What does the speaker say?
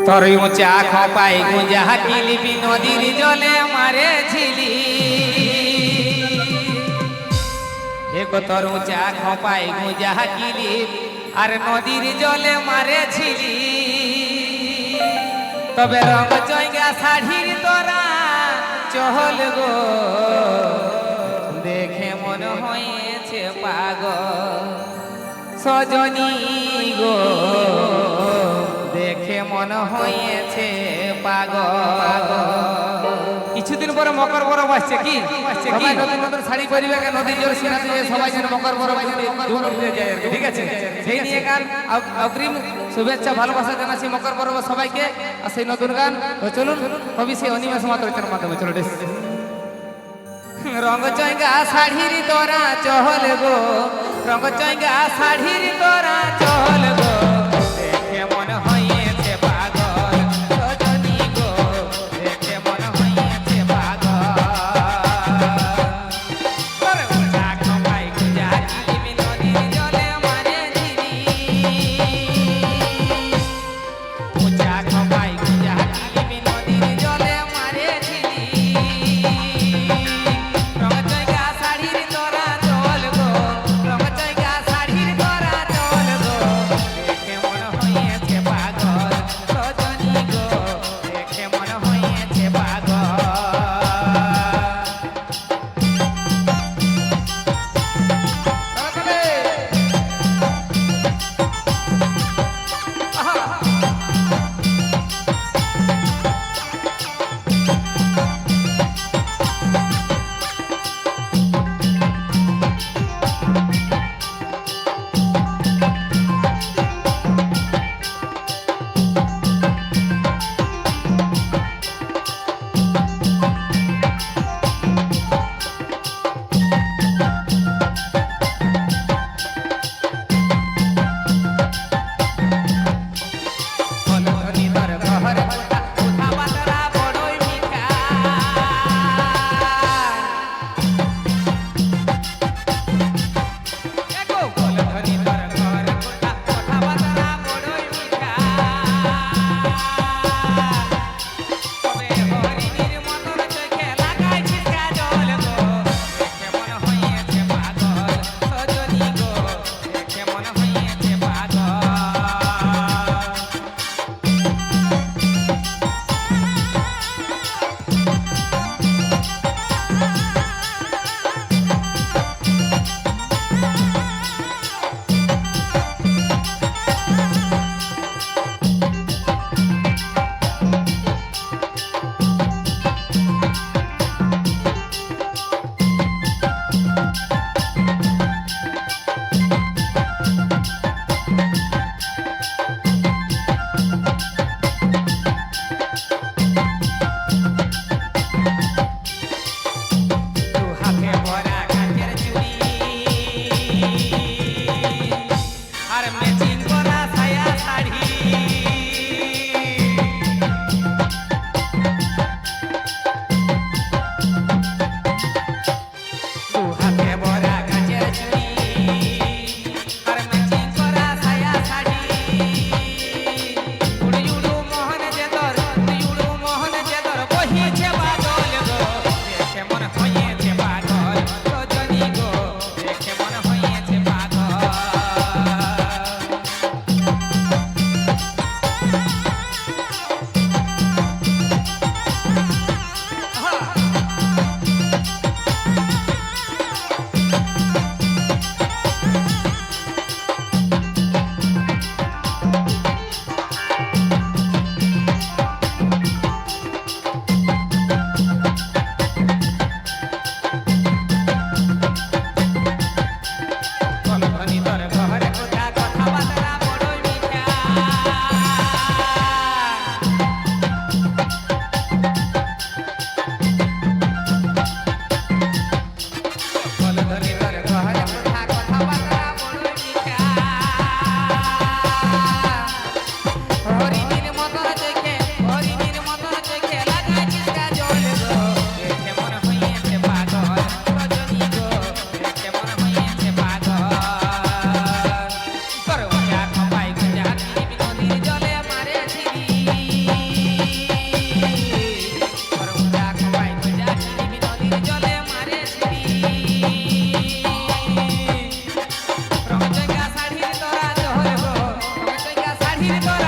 তোর উঁচা খপাই গুঁজা কিলিপি নদীর জলে মারে ঝিলি দেখো তোর উঁচা খপাই গুঁজা কিলিপ আর নদীর জলে মারে ঝিলি তবে রঙ চয়গা শাড়ির তোরা চহল গো দেখে মন হয়েছে পাগল সজনী গো দেখে মন হয়েছে পাগল কিছুদিন পরে মকর পরব আসছে কি নতুন নতুন শাড়ি পরিবে নদীর জল সিনা দিয়ে সবাই যেন মকর পরব ঠিক আছে সেই নিয়ে গান অগ্রিম শুভেচ্ছা ভালোবাসা জানাচ্ছি মকর পরব সবাইকে আর সেই নতুন গান চলুন কবি সেই অনিমেষ মাত্র মাধ্যমে চলো রঙ চয়গা শাড়ির তোরা চহল গো রঙ চয়গা শাড়ির তোরা চহল গো দেখে মন হয়েছে পাগল সজনী গো দেখে মন হয়েছে পাগল উঁচা খপাই গুঁজা কিলিপি নদীর জলে মারে ঝিলি উঁচা খপাই গুঁজা কিলিপি নদীর জলে মারে ঝিলি রঙ চয়গা শাড়ির তোরা চল গো রঙ চয়গা শাড়ির তোরা চল গো লাঠির তলে